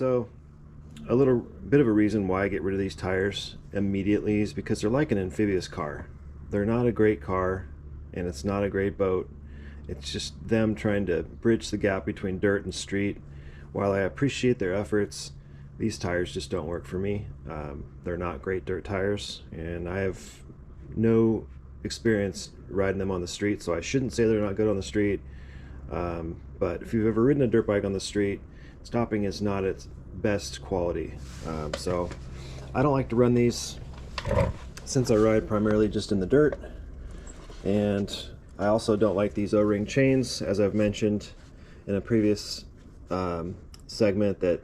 So a little bit of a reason why I get rid of these tires immediately is because they're like an amphibious car. They're not a great car, and it's not a great boat. It's just them trying to bridge the gap between dirt and street. While I appreciate their efforts, these tires just don't work for me. They're not great dirt tires, and I have no experience riding them on the street, so I shouldn't say they're not good on the street. But if you've ever ridden a dirt bike on the street, stopping is not its best quality. So I don't like to run these since I ride primarily just in the dirt, and I also don't like these O-ring chains, as I've mentioned in a previous segment, that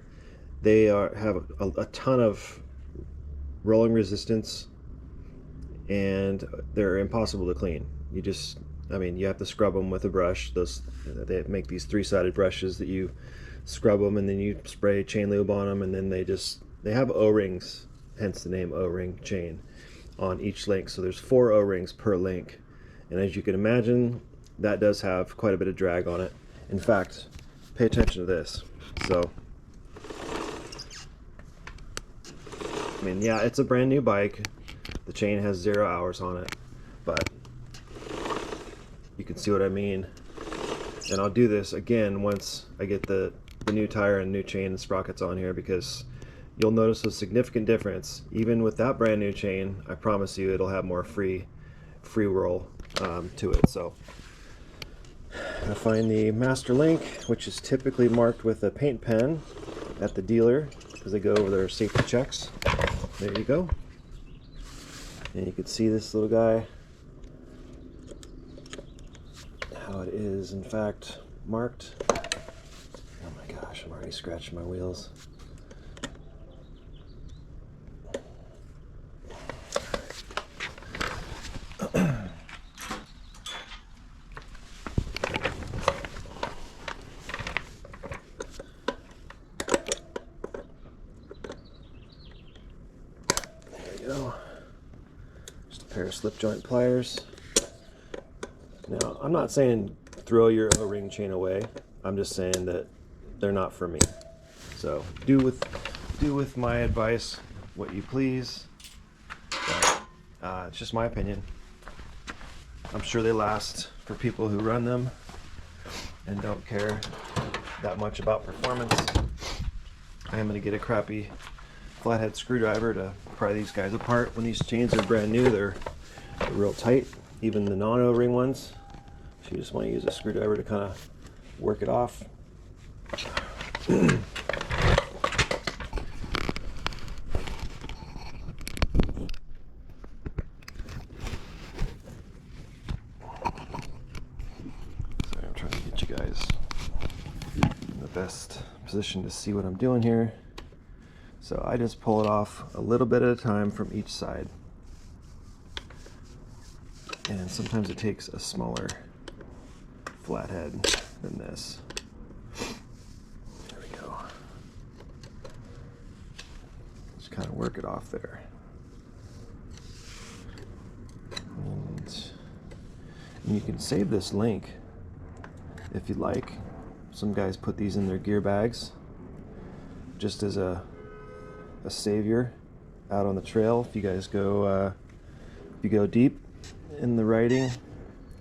they have a ton of rolling resistance and they're impossible to clean. You have to scrub them with a brush. They make these three-sided brushes that you scrub them, and then you spray chain lube on them, and then they have O-rings, hence the name O-ring chain, on each link. So there's 4 O-rings per link, and as you can imagine, that does have quite a bit of drag on it. In fact, pay attention to this. So yeah, it's a brand new bike. The chain has 0 hours on it, but you can see what I mean. And I'll do this again once I get the new tire and new chain and sprockets on here, because you'll notice a significant difference. Even with that brand new chain, I promise you it'll have more free roll to it. So I find the master link, which is typically marked with a paint pen at the dealer because they go over their safety checks. There you go. And you can see this little guy, how it is in fact marked. Oh my gosh, I'm already scratching my wheels. Just a pair of slip joint pliers. Now, I'm not saying throw your O-ring chain away. I'm just saying that they're not for me. So do with my advice what you please. But, it's just my opinion. I'm sure they last for people who run them and don't care that much about performance. I am going to get a crappy flathead screwdriver to pry these guys apart. When these chains are brand new, they're real tight, even the non-O-ring ones. So you just want to use a screwdriver to kind of work it off. Sorry, I'm trying to get you guys in the best position to see what I'm doing here. So I just pull it off a little bit at a time from each side. And sometimes it takes a smaller flathead than this. There we go. Just kind of work it off there. And you can save this link if you'd like. Some guys put these in their gear bags just as a savior out on the trail. If you guys go deep in the riding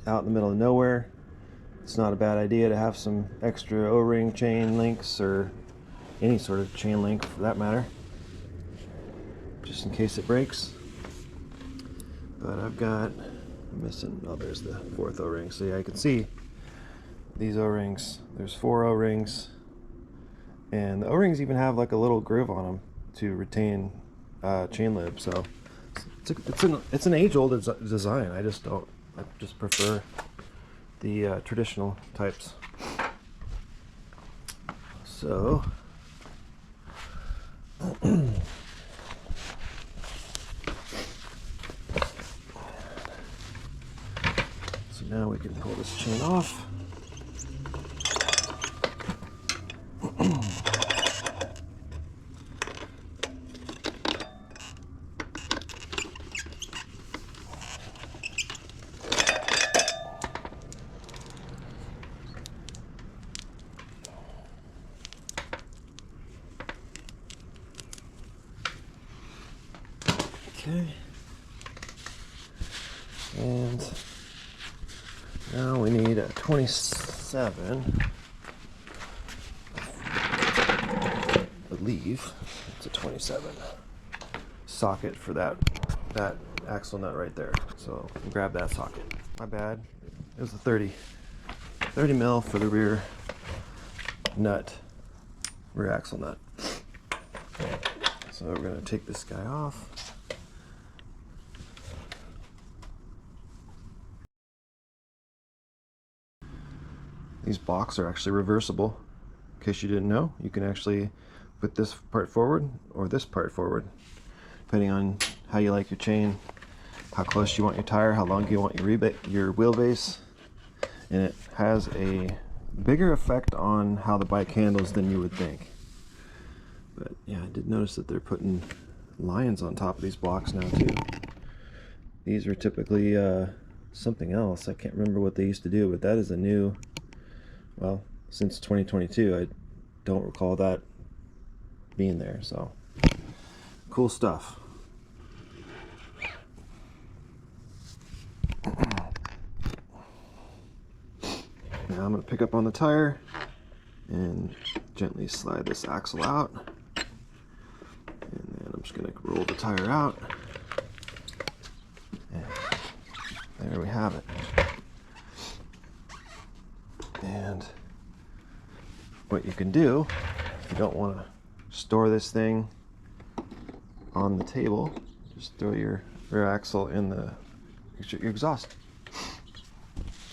out in the middle of nowhere, it's not a bad idea to have some extra O-ring chain links, or any sort of chain link for that matter, just in case it breaks. But I'm missing, oh, there's the 4th O-ring. So yeah, you can see these O-rings, there's 4 O-rings, and the O-rings even have like a little groove on them to retain chain lube. So it's an age-old design. I just prefer the traditional types. So now we can pull this chain off. Okay. And now we need a 27. I believe it's a 27 socket for that axle nut right there. So grab that socket. My bad. It was a 30 mil for the rear nut, rear axle nut. So we're going to take this guy off. These blocks are actually reversible. In case you didn't know, you can actually put this part forward or this part forward, depending on how you like your chain, how close you want your tire, how long you want your wheelbase. And it has a bigger effect on how the bike handles than you would think. But yeah, I did notice that they're putting lions on top of these blocks now too. These are typically something else. I can't remember what they used to do, but that is a new, well, since 2022, I don't recall that being there. So cool stuff. Now I'm going to pick up on the tire and gently slide this axle out. And then I'm just going to roll the tire out. And there we have it. And what you can do, if you don't want to store this thing on the table, just throw your rear axle in your exhaust.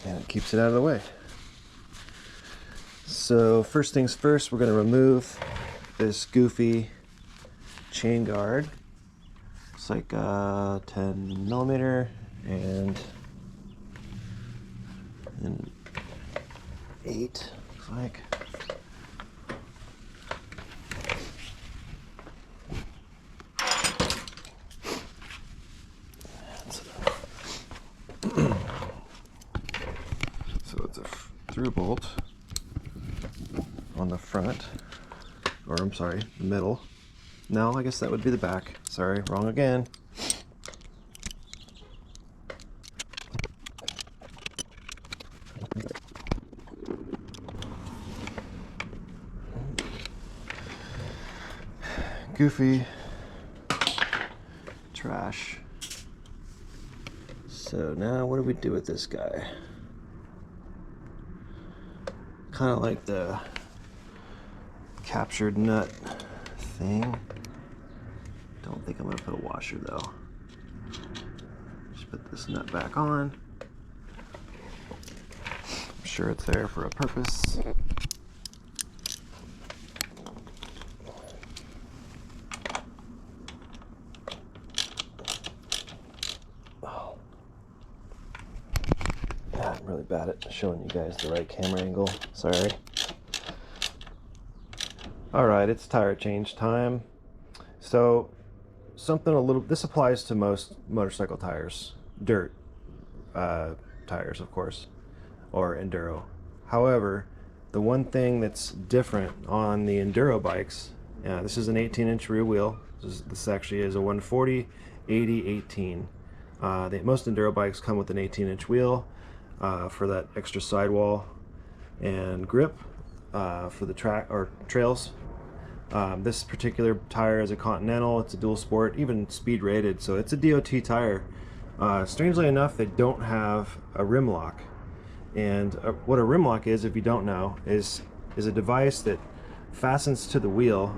And it keeps it out of the way. So first things first, we're going to remove this goofy chain guard. It's like 10 millimeter and 8, looks like. So it's a through bolt on the front, or I'm sorry, the middle. No, I guess that would be the back. Sorry, wrong again. Goofy trash. So now what do we do with this guy? Kind of like the captured nut thing. Don't think I'm gonna put a washer though. Just put this nut back on. I'm sure it's there for a purpose. Oh. Yeah, I'm really bad at showing you guys the right camera angle. Sorry. Alright, it's tire change time. So this applies to most motorcycle tires, dirt tires of course, or enduro. However, the one thing that's different on the enduro bikes, this is an 18-inch rear wheel. This actually is a 140 80/18. Most enduro bikes come with an 18-inch wheel for that extra sidewall and grip for the track or trails. This particular tire is a Continental. It's a dual sport, even speed rated, so it's a DOT tire. Strangely enough, they don't have a rim lock. And what a rim lock is, if you don't know, is a device that fastens to the wheel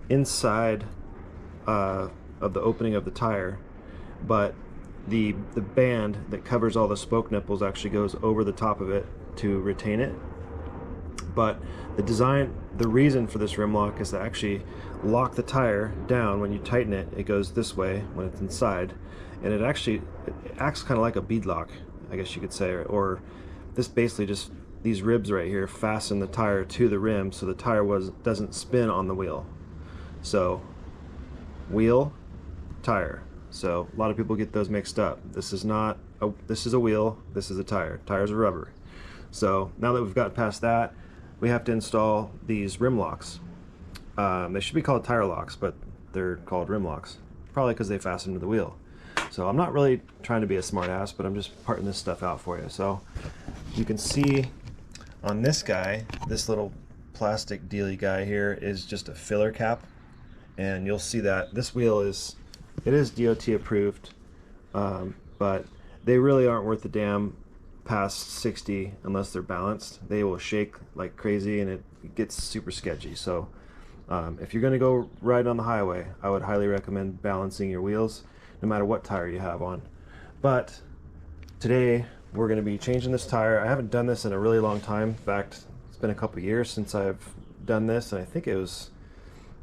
inside of the opening of the tire, but the band that covers all the spoke nipples actually goes over the top of it to retain it. But the reason for this rim lock is to actually lock the tire down. When you tighten it, it goes this way when it's inside, and it acts kind of like a bead lock, I guess you could say, or this basically just, these ribs right here fasten the tire to the rim so the tire doesn't spin on the wheel. So wheel, tire. So a lot of people get those mixed up. This is a wheel, this is a tire. Tires are rubber. So now that we've got past that, we have to install these rim locks. They should be called tire locks, but they're called rim locks. probably because they fastened to the wheel. So I'm not really trying to be a smart ass, but I'm just parting this stuff out for you. So you can see on this guy, this little plastic dealy guy here is just a filler cap, and you'll see that this wheel is DOT approved, but they really aren't worth the damn past 60 unless they're balanced. They will shake like crazy and it gets super sketchy. So if you're going to go ride on the highway, I would highly recommend balancing your wheels no matter what tire you have on. But today we're going to be changing this tire. I haven't done this in a really long time. In fact, it's been a couple years since I've done this, and I think it was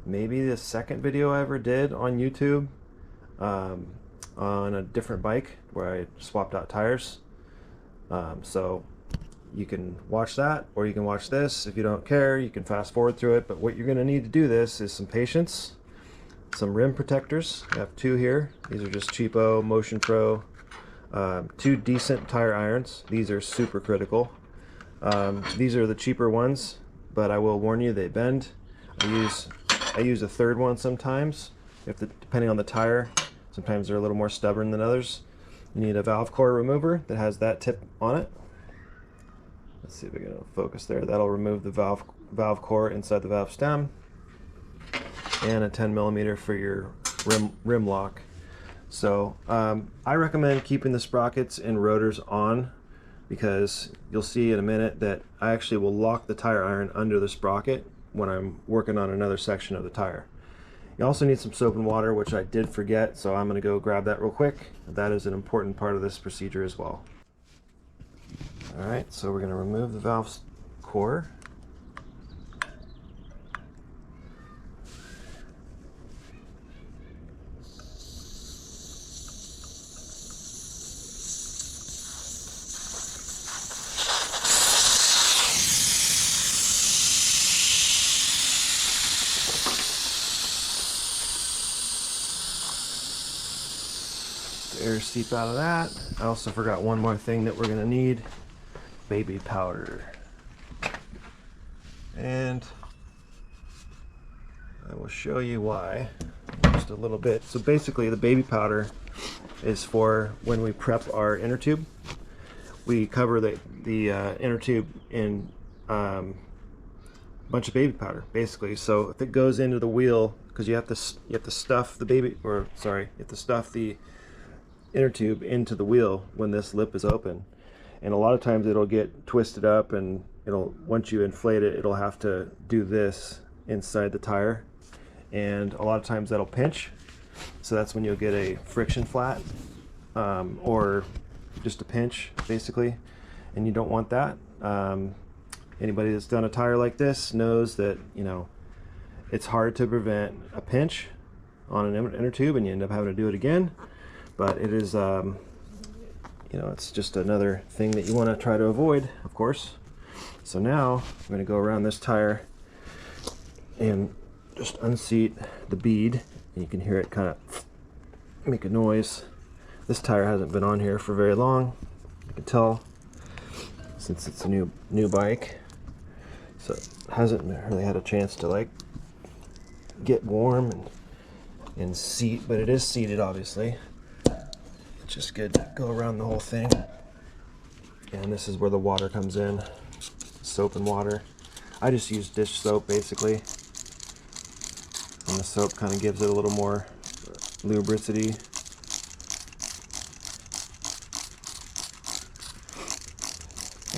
maybe the second video I ever did on YouTube on a different bike where I swapped out tires. So you can watch that, or you can watch this. If you don't care, you can fast forward through it. But what you're going to need to do this is some patience, some rim protectors. I have two here. These are just cheapo Motion Pro. Two decent tire irons. These are super critical. These are the cheaper ones, but I will warn you, they bend. I use a third one sometimes, depending on the tire. Sometimes they're a little more stubborn than others. You need a valve core remover that has that tip on it. Let's see if we can focus there. That'll remove the valve core inside the valve stem, and a 10mm for your rim lock. So I recommend keeping the sprockets and rotors on, because you'll see in a minute that I actually will lock the tire iron under the sprocket when I'm working on another section of the tire. You also need some soap and water, which I did forget, so I'm going to go grab that real quick. That is an important part of this procedure as well. Alright, so we're going to remove the valve core. Air seep out of that. I also forgot one more thing that we're going to need: baby powder. And I will show you why in just a little bit. So basically, the baby powder is for when we prep our inner tube. We cover the inner tube in a bunch of baby powder, basically. So if it goes into the wheel, because you have to stuff the inner tube into the wheel when this lip is open, and a lot of times it'll get twisted up, and once you inflate it, it'll have to do this inside the tire, and a lot of times that'll pinch. So that's when you'll get a friction flat, or just a pinch basically, and you don't want that. Anybody that's done a tire like this knows that it's hard to prevent a pinch on an inner tube, and you end up having to do it again. But it is, it's just another thing that you want to try to avoid, of course. So now I'm going to go around this tire and just unseat the bead, and you can hear it kind of make a noise. This tire hasn't been on here for very long, you can tell, since it's a new bike. So it hasn't really had a chance to like get warm and seat, but it is seated obviously. Just good to go around the whole thing. And this is where the water comes in, soap and water. I just use dish soap basically, and the soap kind of gives it a little more lubricity.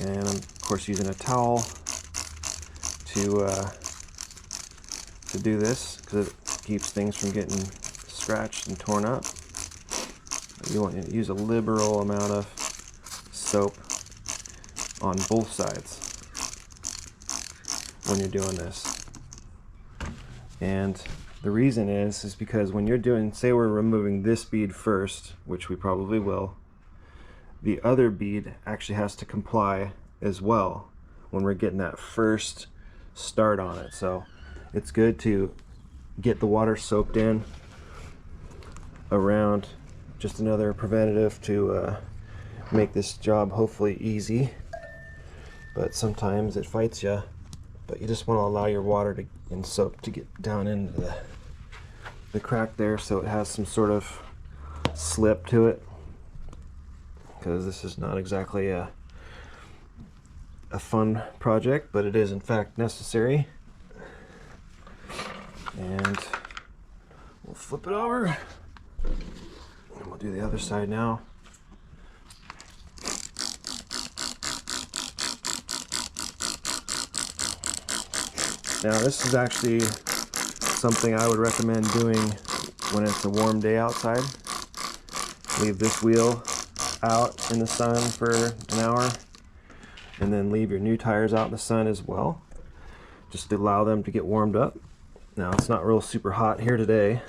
And I'm of course using a towel to do this, because it keeps things from getting scratched and torn up. You want to use a liberal amount of soap on both sides when you're doing this. And the reason is because when you're doing, say we're removing this bead first, which we probably will, the other bead actually has to comply as well when we're getting that first start on it. So it's good to get the water soaked in around. Just another preventative to make this job hopefully easy, but sometimes it fights you. But you just want to allow your water and soap to get down into the crack there so it has some sort of slip to it, because this is not exactly a fun project, but it is in fact necessary. And we'll flip it over and we'll do the other side now. Now this is actually something I would recommend doing when it's a warm day outside. Leave this wheel out in the sun for an hour and then leave your new tires out in the sun as well, just to allow them to get warmed up. Now it's not real super hot here today,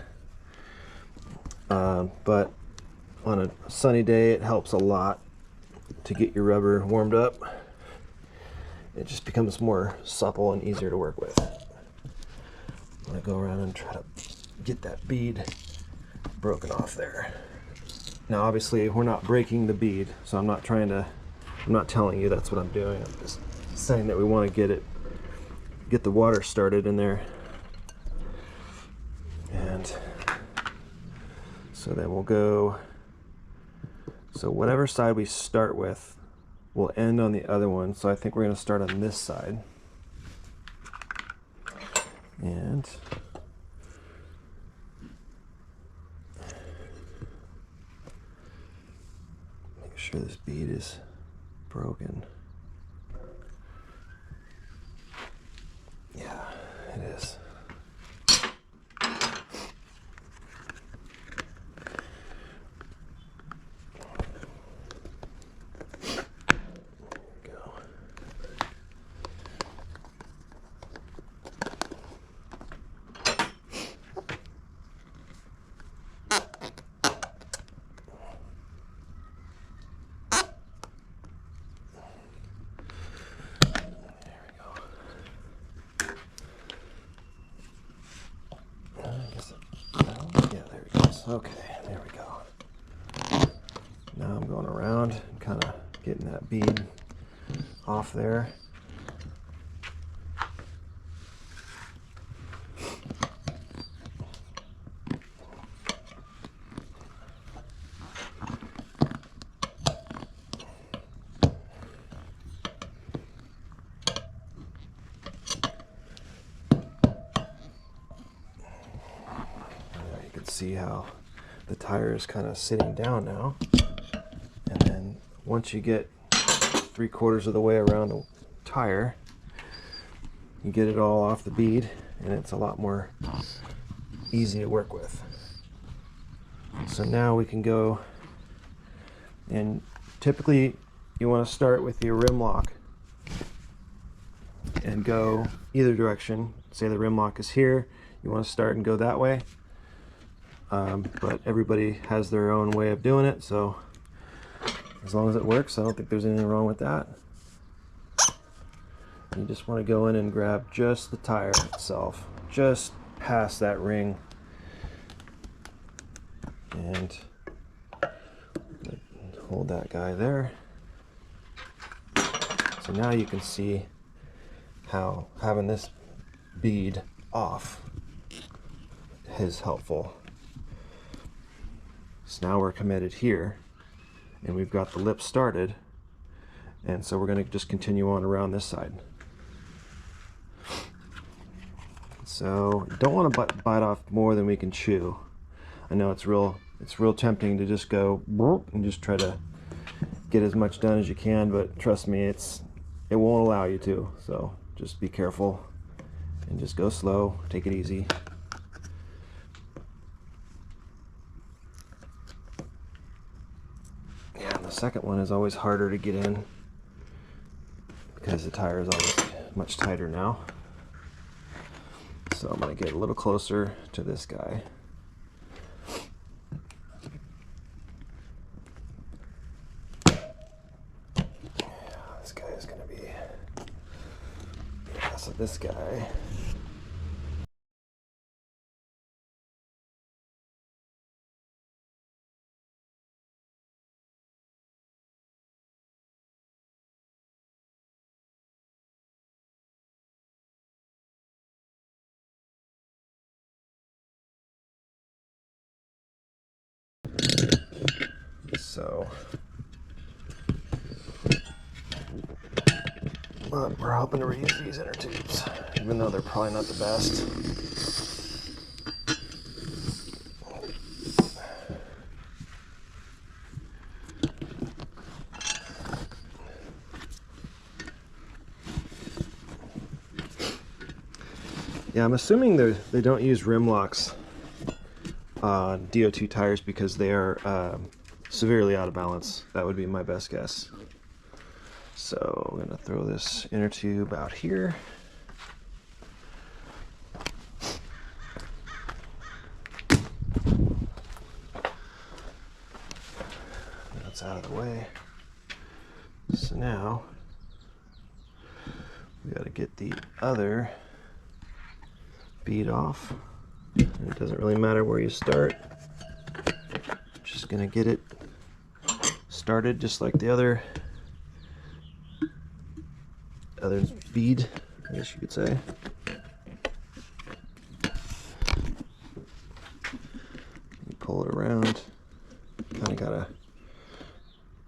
but on a sunny day it helps a lot to get your rubber warmed up. It just becomes more supple and easier to work with. I'm gonna go around and try to get that bead broken off there. Now obviously we're not breaking the bead, so I'm not telling you that's what I'm doing. I'm just saying that we want to get the water started in there. And so then we'll go, so whatever side we start with, we'll end on the other one. So I think we're going to start on this side. And make sure this bead is broken. Yeah, it is. Okay, there we go. Now I'm going around and kind of getting that bead off there. You can see how the tire is kind of sitting down now, and then once you get 3/4 of the way around the tire, you get it all off the bead and it's a lot more easy to work with. So now we can go, and typically you want to start with your rim lock and go either direction. Say the rim lock is here, you want to start and go that way. But everybody has their own way of doing it, so as long as it works, I don't think there's anything wrong with that. You just want to go in and grab just the tire itself, just past that ring, and hold that guy there. So now you can see how having this bead off is helpful. So now we're committed here, and we've got the lip started, and so we're going to just continue on around this side. So don't want to bite off more than we can chew. I know it's real tempting to just go and just try to get as much done as you can, but trust me, it won't allow you to. So just be careful and just go slow, take it easy. Yeah, and the second one is always harder to get in because the tire is always much tighter now. So I'm going to get a little closer to this guy. This guy is going to be, yeah, so this guy So but we're hoping to reuse these inner tubes, even though they're probably not the best. Yeah, I'm assuming they don't use rim locks on DO2 tires because they are severely out of balance. That would be my best guess. So I'm going to throw this inner tube out here. That's out of the way. So now we got to get the other bead off. And it doesn't really matter where you start. Just going to get it started just like the other bead, I guess you could say. You pull it around. Kind of gotta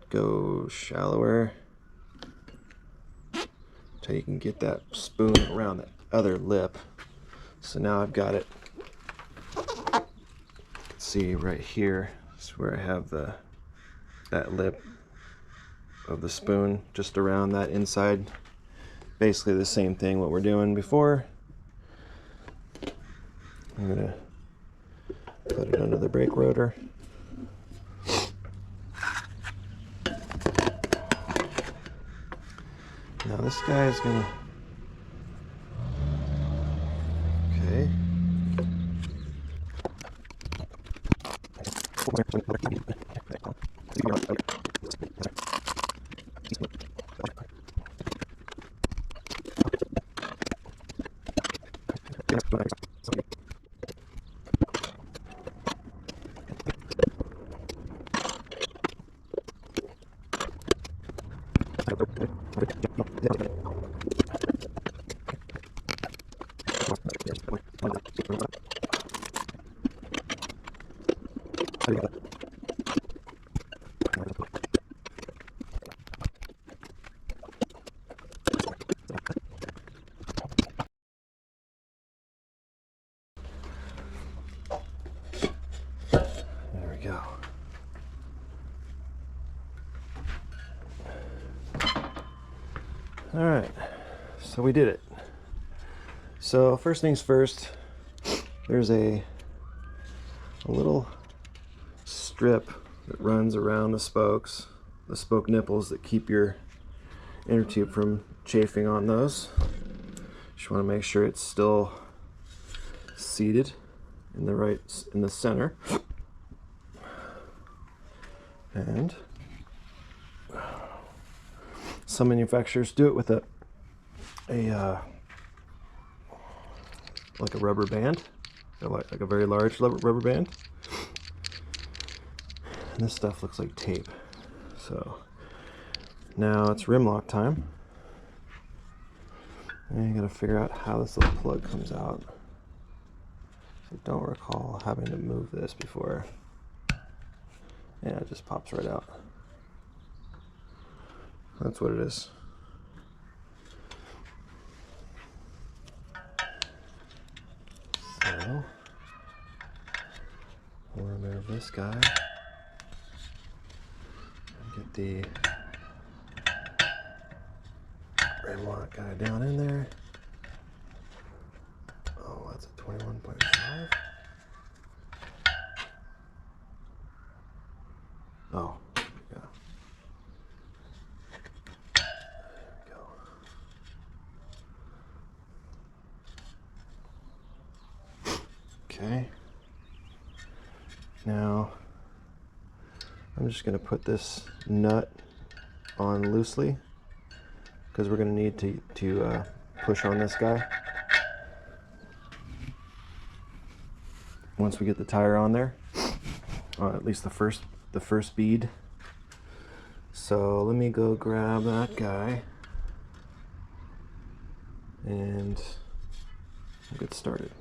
go shallower until you can get that spoon around the other lip. So now I've got it. You can see right here is where I have that lip of the spoon just around that inside. Basically the same thing what we're doing before. I'm gonna put it under the brake rotor. Now this guy is gonna, okay. There we go. All right, so we did it. So first things first, there's a little strip that runs around the spokes, the spoke nipples that keep your inner tube from chafing on those. Just want to make sure it's still seated in the center. And some manufacturers do it with like a rubber band, like a very large rubber band. And this stuff looks like tape. So now it's rim lock time. And you gotta figure out how this little plug comes out. I don't recall having to move this before. Yeah, it just pops right out. That's what it is. So we'll remove this guy and get the rim lock guy down in there. Oh, that's a 21.5. Oh, yeah. There we go. Okay. Now, I'm just going to put this nut on loosely because we're going to need to push on this guy once we get the tire on there, at least the first bead. So let me go grab that guy and we'll get started.